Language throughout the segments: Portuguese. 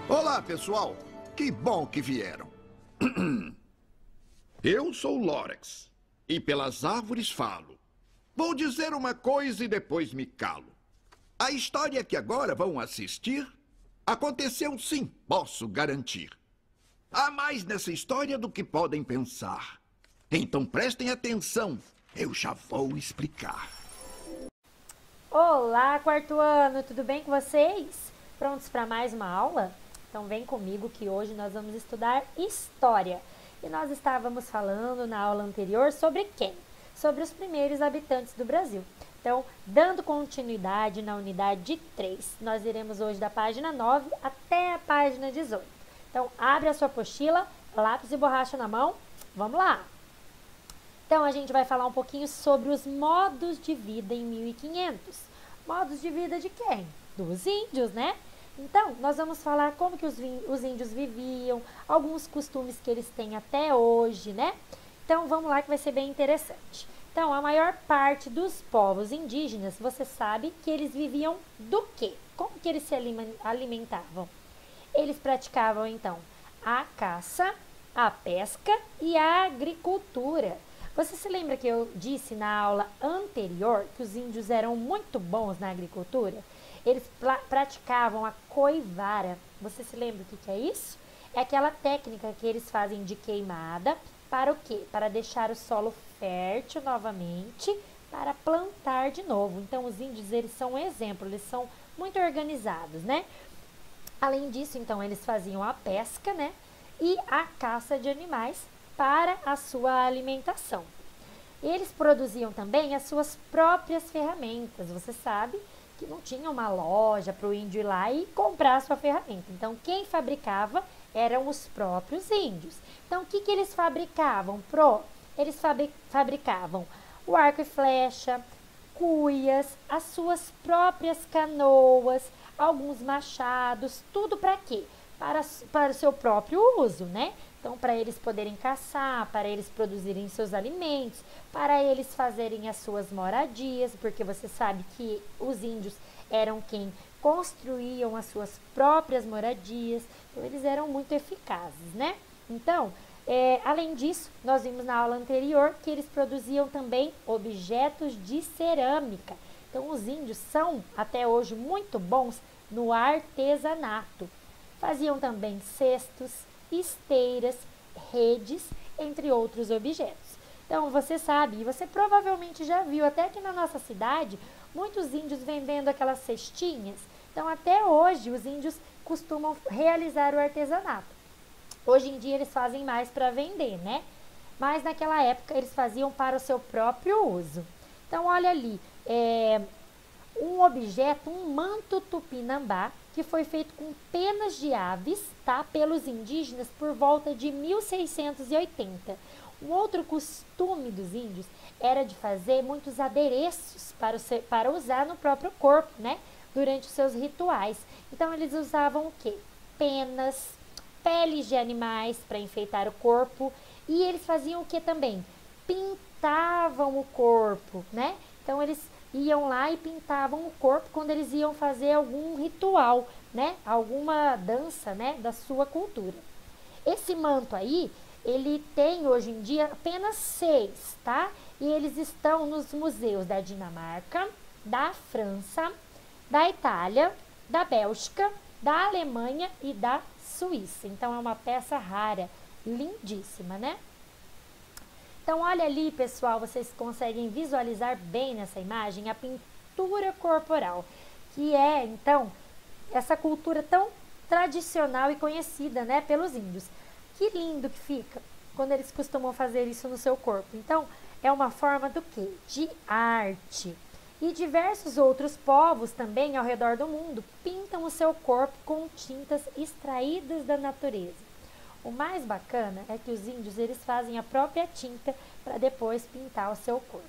Olá, pessoal. Que bom que vieram. Eu sou Lorex e pelas árvores falo. Vou dizer uma coisa e depois me calo. A história que agora vão assistir aconteceu sim, posso garantir. Há mais nessa história do que podem pensar. Então prestem atenção, eu já vou explicar. Olá, quarto ano, tudo bem com vocês? Prontos para mais uma aula? Então vem comigo que hoje nós vamos estudar história. E nós estávamos falando na aula anterior sobre quem? Sobre os primeiros habitantes do Brasil. Então, dando continuidade na unidade 3, nós iremos hoje da página 9 até a página 18. Então, abre a sua apostila, lápis e borracha na mão, vamos lá! Então, a gente vai falar um pouquinho sobre os modos de vida em 1500. Modos de vida de quem? Dos índios, né? Então, nós vamos falar como que os índios viviam, alguns costumes que eles têm até hoje, né? Então, vamos lá que vai ser bem interessante. Então, a maior parte dos povos indígenas, você sabe que eles viviam do quê? Como que eles se alimentavam? Eles praticavam, então, a caça, a pesca e a agricultura. Você se lembra que eu disse na aula anterior que os índios eram muito bons na agricultura? Eles praticavam a coivara. Você se lembra o que é isso? É aquela técnica que eles fazem de queimada para o quê? Para deixar o solo fértil novamente, para plantar de novo. Então, os índios, eles são um exemplo, eles são muito organizados, né? Além disso, então, eles faziam a pesca, né? E a caça de animais para a sua alimentação. Eles produziam também as suas próprias ferramentas. Você sabe que não tinha uma loja para o índio ir lá e comprar a sua ferramenta. Então, quem fabricava eram os próprios índios. Então, o que eles fabricavam? Eles fabricavam o arco e flecha, cuias, as suas próprias canoas, alguns machados, tudo para quê? Para o seu próprio uso, né? Então, para eles poderem caçar, para eles produzirem seus alimentos, para eles fazerem as suas moradias, porque você sabe que os índios eram quem construíam as suas próprias moradias, então eles eram muito eficazes, né? Então, além disso, nós vimos na aula anterior que eles produziam também objetos de cerâmica. Então, os índios são, até hoje, muito bons no artesanato. Faziam também cestos, esteiras, redes, entre outros objetos. Então, você sabe, e você provavelmente já viu, até aqui na nossa cidade, muitos índios vendendo aquelas cestinhas. Então, até hoje, os índios costumam realizar o artesanato. Hoje em dia, eles fazem mais para vender, né? Mas naquela época, eles faziam para o seu próprio uso. Então, olha ali, um objeto, um manto tupinambá, que foi feito com penas de aves, tá? Pelos indígenas por volta de 1680. Um outro costume dos índios era de fazer muitos adereços para usar no próprio corpo, né? Durante os seus rituais. Então, eles usavam o quê? Penas, peles de animais para enfeitar o corpo. E eles faziam o que também? Pintavam o corpo, né? Então, eles iam lá e pintavam o corpo quando eles iam fazer algum ritual, né? Alguma dança, né? Da sua cultura. Esse manto aí, ele tem hoje em dia apenas 6, tá? E eles estão nos museus da Dinamarca, da França, da Itália, da Bélgica, da Alemanha e da Suíça. Então, é uma peça rara, lindíssima, né? Então, olha ali, pessoal, vocês conseguem visualizar bem nessa imagem a pintura corporal, que é, então, essa cultura tão tradicional e conhecida, né, pelos índios. Que lindo que fica quando eles costumam fazer isso no seu corpo. Então, é uma forma do quê? De arte. E diversos outros povos também ao redor do mundo pintam o seu corpo com tintas extraídas da natureza. O mais bacana é que os índios, eles fazem a própria tinta para depois pintar o seu corpo,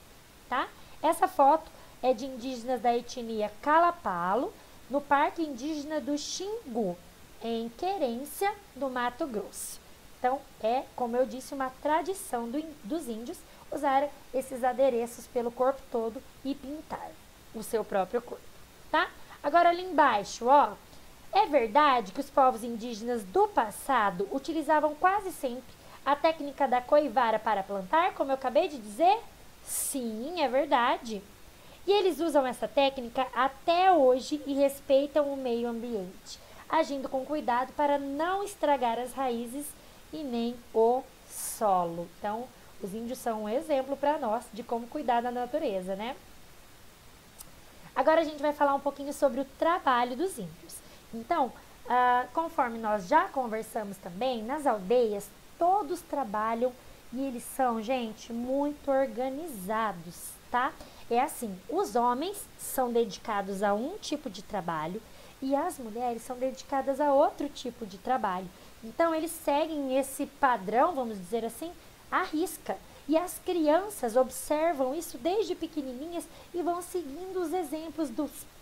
tá? Essa foto é de indígenas da etnia Calapalo, no Parque Indígena do Xingu, em Querência, do Mato Grosso. Então, é, como eu disse, uma tradição dos índios usar esses adereços pelo corpo todo e pintar o seu próprio corpo, tá? Agora, ali embaixo, ó, É verdade que os povos indígenas do passado utilizavam quase sempre a técnica da coivara para plantar, como eu acabei de dizer? Sim, é verdade. E eles usam essa técnica até hoje e respeitam o meio ambiente, agindo com cuidado para não estragar as raízes e nem o solo. Então, os índios são um exemplo para nós de como cuidar da natureza, né? Agora a gente vai falar um pouquinho sobre o trabalho dos índios. Então, conforme nós já conversamos também, nas aldeias todos trabalham e eles são, gente, muito organizados, tá? É assim, os homens são dedicados a um tipo de trabalho e as mulheres são dedicadas a outro tipo de trabalho. Então, eles seguem esse padrão, vamos dizer assim, à risca. E as crianças observam isso desde pequenininhas e vão seguindo os exemplos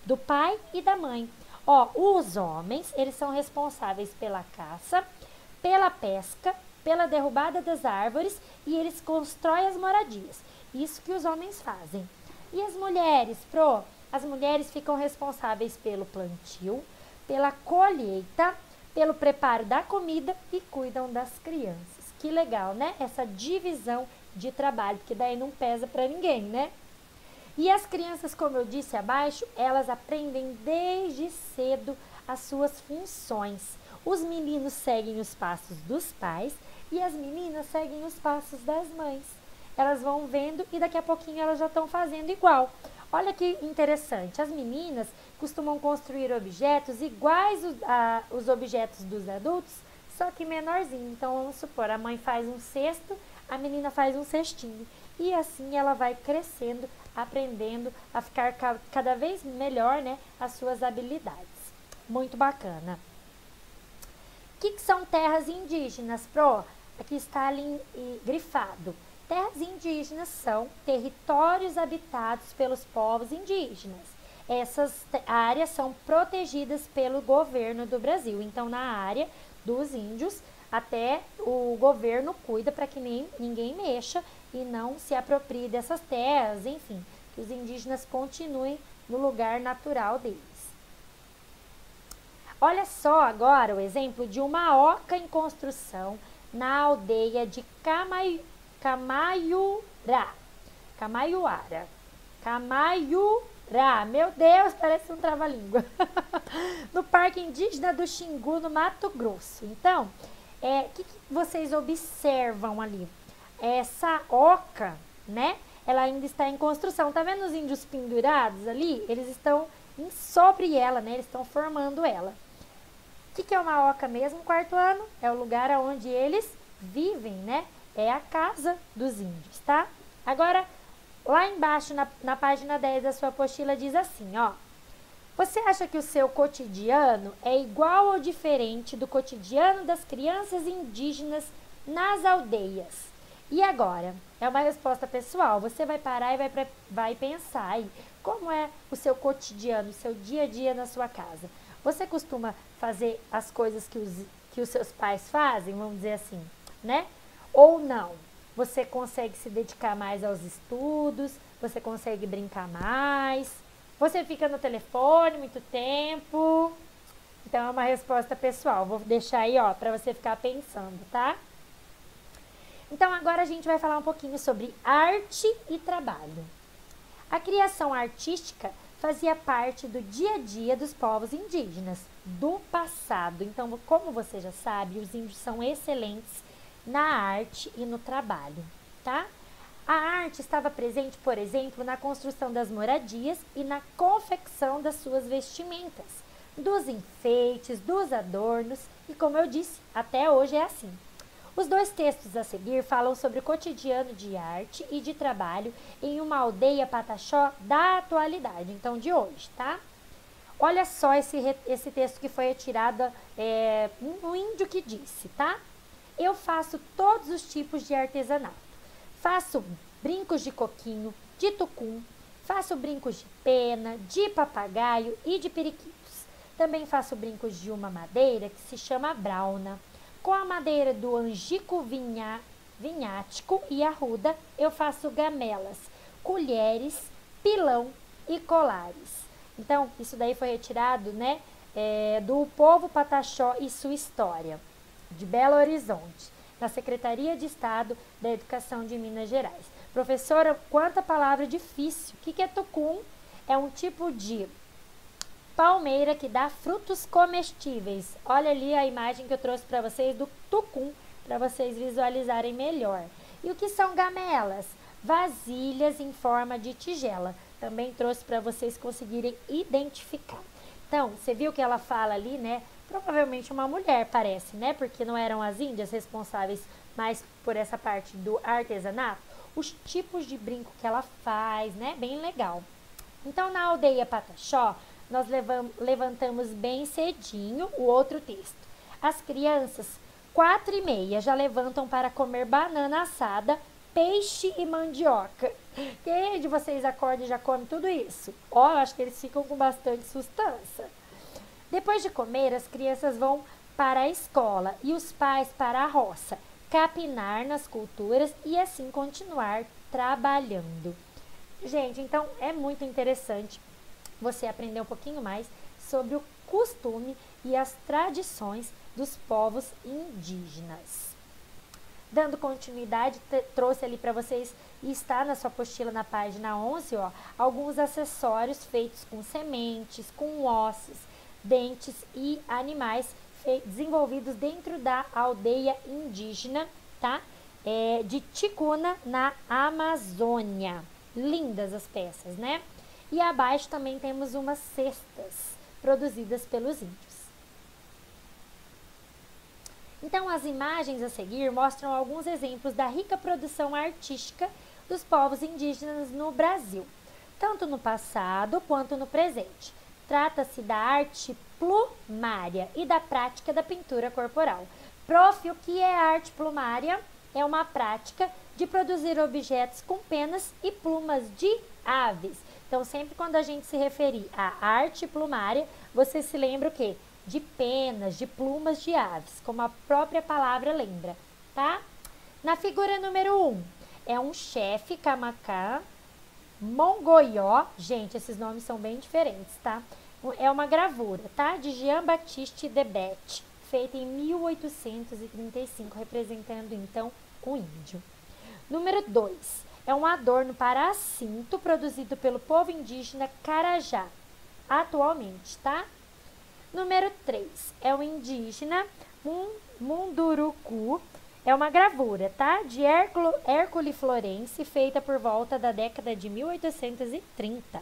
do pai e da mãe. Ó, os homens, eles são responsáveis pela caça, pela pesca, pela derrubada das árvores e eles constroem as moradias. Isso que os homens fazem. E as mulheres, as mulheres ficam responsáveis pelo plantio, pela colheita, pelo preparo da comida e cuidam das crianças. Que legal, né? Essa divisão de trabalho, porque daí não pesa para ninguém, né? E as crianças, como eu disse abaixo, elas aprendem desde cedo as suas funções. Os meninos seguem os passos dos pais e as meninas seguem os passos das mães. Elas vão vendo e daqui a pouquinho elas já estão fazendo igual. Olha que interessante, as meninas costumam construir objetos iguais os objetos dos adultos, só que menorzinho. Então, vamos supor, a mãe faz um cesto, a menina faz um cestinho. E assim ela vai crescendo, aprendendo a ficar cada vez melhor, né, as suas habilidades. Muito bacana. O que são terras indígenas, Aqui está ali grifado. Terras indígenas são territórios habitados pelos povos indígenas. Essas áreas são protegidas pelo governo do Brasil. Então, na área dos índios, até o governo cuida para que ninguém mexa e não se aproprie dessas terras, enfim, que os indígenas continuem no lugar natural deles. Olha só agora o exemplo de uma oca em construção na aldeia de Camaiurá, meu Deus, parece um trava-língua, no Parque Indígena do Xingu, no Mato Grosso. Então, o que vocês observam ali? Essa oca, né, ela ainda está em construção. Tá vendo os índios pendurados ali? Eles estão sobre ela, né, eles estão formando ela. O que é uma oca mesmo, quarto ano? É o lugar onde eles vivem, né? É a casa dos índios, tá? Agora, lá embaixo, na página 10 da sua apostila, diz assim, ó. Você acha que o seu cotidiano é igual ou diferente do cotidiano das crianças indígenas nas aldeias? E agora? É uma resposta pessoal. Você vai parar e vai pensar aí. Como é o seu cotidiano, o seu dia a dia na sua casa? Você costuma fazer as coisas que os seus pais fazem, vamos dizer assim, né? Ou não? Você consegue se dedicar mais aos estudos? Você consegue brincar mais? Você fica no telefone muito tempo? Então, é uma resposta pessoal. Vou deixar aí, ó, para você ficar pensando, tá? Então, agora a gente vai falar um pouquinho sobre arte e trabalho. A criação artística fazia parte do dia a dia dos povos indígenas do passado. Então, como você já sabe, os índios são excelentes na arte e no trabalho, tá? A arte estava presente, por exemplo, na construção das moradias e na confecção das suas vestimentas, dos enfeites, dos adornos e, como eu disse, até hoje é assim. Os dois textos a seguir falam sobre o cotidiano de arte e de trabalho em uma aldeia pataxó da atualidade, então de hoje, tá? Olha só esse texto que foi retirado, um índio que disse, tá? Eu faço todos os tipos de artesanato. Faço brincos de coquinho, de tucum, faço brincos de pena, de papagaio e de periquitos. Também faço brincos de uma madeira que se chama brauna. Com a madeira do angico vinhático e arruda, eu faço gamelas, colheres, pilão e colares. Então, isso daí foi retirado, né, do povo Pataxó e sua história, de Belo Horizonte, na Secretaria de Estado da Educação de Minas Gerais. Professora, quanta palavra difícil. O que é tucum? É um tipo de palmeira que dá frutos comestíveis. Olha ali a imagem que eu trouxe para vocês do tucum, para vocês visualizarem melhor. E o que são gamelas? Vasilhas em forma de tigela. Também trouxe para vocês conseguirem identificar. Então, você viu que ela fala ali, né? Provavelmente uma mulher, parece, né? Porque não eram as índias responsáveis mais por essa parte do artesanato. Os tipos de brinco que ela faz, né? Bem legal. Então, na aldeia Pataxó, nós levantamos bem cedinho o outro texto. As crianças, 4h30, já levantam para comer banana assada, peixe e mandioca. Quem de vocês acorda e já come tudo isso? Ó, eu acho que eles ficam com bastante sustância. Depois de comer, as crianças vão para a escola e os pais para a roça, capinar nas culturas e assim continuar trabalhando. Gente, então é muito interessante você aprender um pouquinho mais sobre o costume e as tradições dos povos indígenas. Dando continuidade, trouxe ali para vocês, e está na sua apostila na página 11, ó, alguns acessórios feitos com sementes, com ossos, dentes e animais desenvolvidos dentro da aldeia indígena, tá? De Ticuna, na Amazônia. Lindas as peças, né? E abaixo também temos umas cestas produzidas pelos índios. Então, as imagens a seguir mostram alguns exemplos da rica produção artística dos povos indígenas no Brasil, tanto no passado quanto no presente. Trata-se da arte plumária e da prática da pintura corporal. Prof, o que é arte plumária? É uma prática de produzir objetos com penas e plumas de aves. Então, sempre quando a gente se referir à arte plumária, você se lembra o quê? De penas, de plumas de aves, como a própria palavra lembra, tá? Na figura número 1, é um chefe camacã, mongoió. Gente, esses nomes são bem diferentes, tá? É uma gravura, tá? De Jean-Baptiste Debet, feita em 1835, representando, então, o índio. Número 2, é um adorno para cinto produzido pelo povo indígena Carajá, atualmente, tá? Número 3, é o indígena Munduruku, é uma gravura, tá? De Hércules Florence, feita por volta da década de 1830.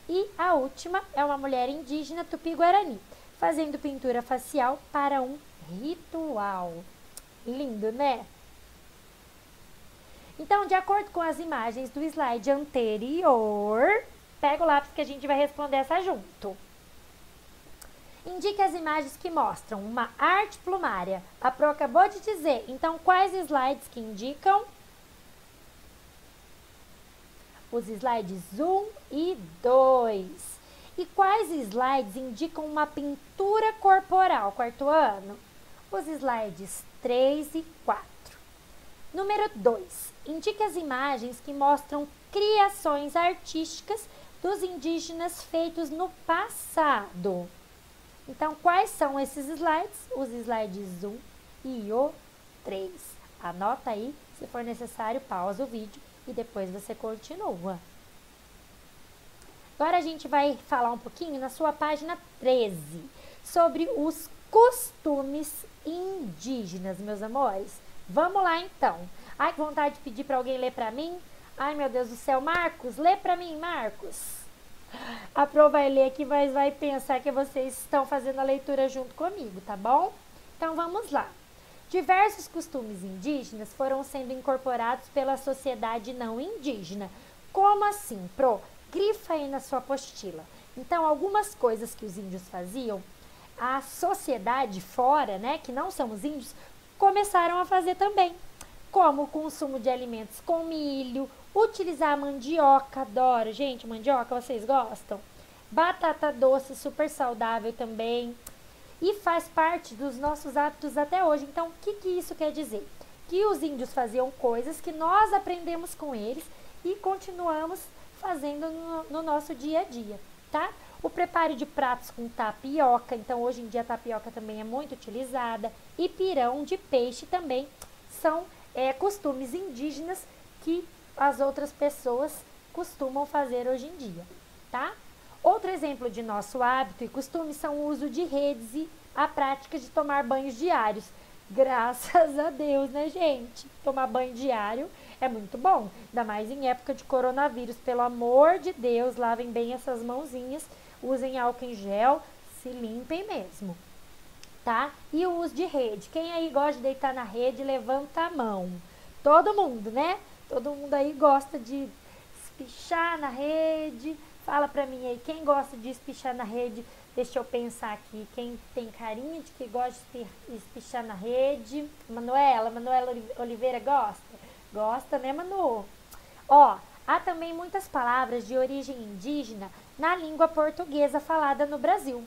E a última é uma mulher indígena Tupi-Guarani, fazendo pintura facial para um ritual. Lindo, né? Então, de acordo com as imagens do slide anterior, pega o lápis que a gente vai responder essa junto. Indique as imagens que mostram uma arte plumária. A Pro acabou de dizer, então quais slides que indicam? Os slides 1 e 2. E quais slides indicam uma pintura corporal, quarto ano? Os slides 3 e 4. Número 2. Indique as imagens que mostram criações artísticas dos indígenas feitos no passado. Então, quais são esses slides? Os slides 1 e o 3. Anota aí, se for necessário, pausa o vídeo e depois você continua. Agora a gente vai falar um pouquinho na sua página 13 sobre os costumes indígenas, meus amores. Vamos lá, então. Ai, que vontade de pedir para alguém ler para mim. Ai, meu Deus do céu. Marcos, lê para mim, Marcos. A Pro vai ler aqui, mas vai pensar que vocês estão fazendo a leitura junto comigo, tá bom? Então, vamos lá. Diversos costumes indígenas foram sendo incorporados pela sociedade não indígena. Como assim, Pro? Grifa aí na sua apostila. Então, algumas coisas que os índios faziam, a sociedade fora, né, que não são os índios, começaram a fazer também. Como o consumo de alimentos com milho, utilizar mandioca, adoro. Gente, mandioca, vocês gostam? Batata doce, super saudável também. E faz parte dos nossos hábitos até hoje. Então, o que isso quer dizer? Que os índios faziam coisas que nós aprendemos com eles e continuamos fazendo no nosso dia a dia. tá? O preparo de pratos com tapioca, então hoje em dia a tapioca também é muito utilizada, e pirão de peixe também são costumes indígenas que as outras pessoas costumam fazer hoje em dia, tá? Outro exemplo de nosso hábito e costume são o uso de redes e a prática de tomar banhos diários. Graças a Deus, né, gente? Tomar banho diário é muito bom, ainda mais em época de coronavírus. Pelo amor de Deus, lavem bem essas mãozinhas, usem álcool em gel, se limpem mesmo, tá? E o uso de rede. Quem aí gosta de deitar na rede, levanta a mão. Todo mundo, né? Todo mundo aí gosta de espichar na rede. Fala pra mim aí, quem gosta de espichar na rede? Deixa eu pensar aqui, quem tem carinha de que gosta de espichar na rede? Manuela Oliveira gosta? Gosta, né, Manu? Ó, há também muitas palavras de origem indígena na língua portuguesa falada no Brasil.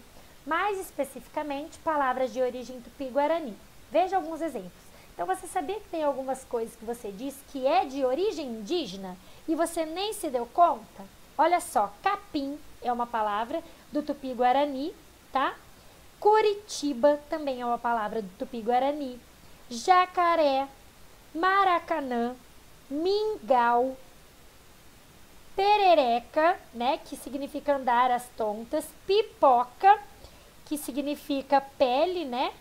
Mais especificamente, palavras de origem tupi-guarani. Veja alguns exemplos. Então, você sabia que tem algumas coisas que você diz que é de origem indígena e você nem se deu conta? Olha só, capim é uma palavra do tupi-guarani, tá? Curitiba também é uma palavra do tupi-guarani. Jacaré, Maracanã, mingau, perereca, né, que significa andar às tontas, pipoca, que significa pele, né,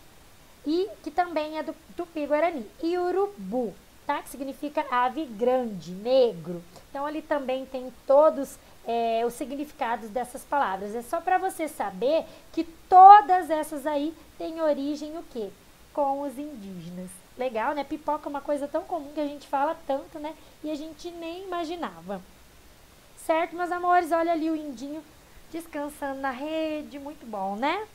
e que também é do tupi-guarani, e urubu, tá, que significa ave grande, negro. Então, ali também tem todos os significados dessas palavras. É só para você saber que todas essas aí têm origem o quê? Com os indígenas. Legal, né? Pipoca é uma coisa tão comum que a gente fala tanto, né? E a gente nem imaginava. Certo, meus amores? Olha ali o indinho descansando na rede. Muito bom, né?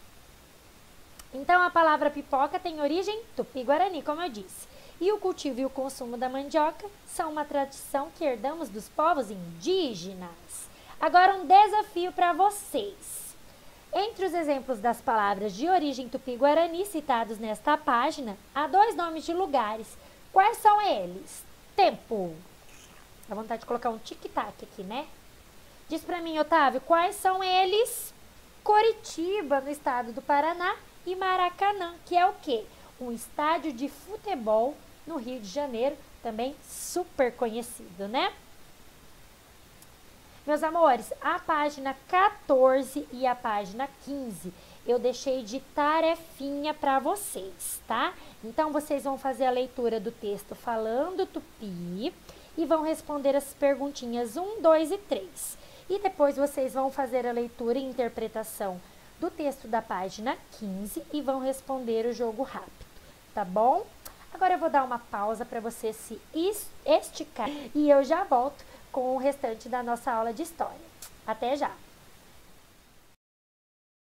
Então, a palavra pipoca tem origem tupi-guarani, como eu disse. E o cultivo e o consumo da mandioca são uma tradição que herdamos dos povos indígenas. Agora, um desafio para vocês. Entre os exemplos das palavras de origem tupi-guarani citados nesta página, há 2 nomes de lugares. Quais são eles? Tempo. Dá vontade de colocar um tic-tac aqui, né? Diz para mim, Otávio, quais são eles? Curitiba, no estado do Paraná, e Maracanã, que é o quê? Um estádio de futebol no Rio de Janeiro, também super conhecido, né? Meus amores, a página 14 e a página 15 eu deixei de tarefinha para vocês, tá? Então, vocês vão fazer a leitura do texto falando tupi e vão responder as perguntinhas 1, 2 e 3. E depois vocês vão fazer a leitura e interpretação do texto da página 15 e vão responder o jogo rápido, tá bom? Agora eu vou dar uma pausa para você se esticar e eu já volto com o restante da nossa aula de história. Até já!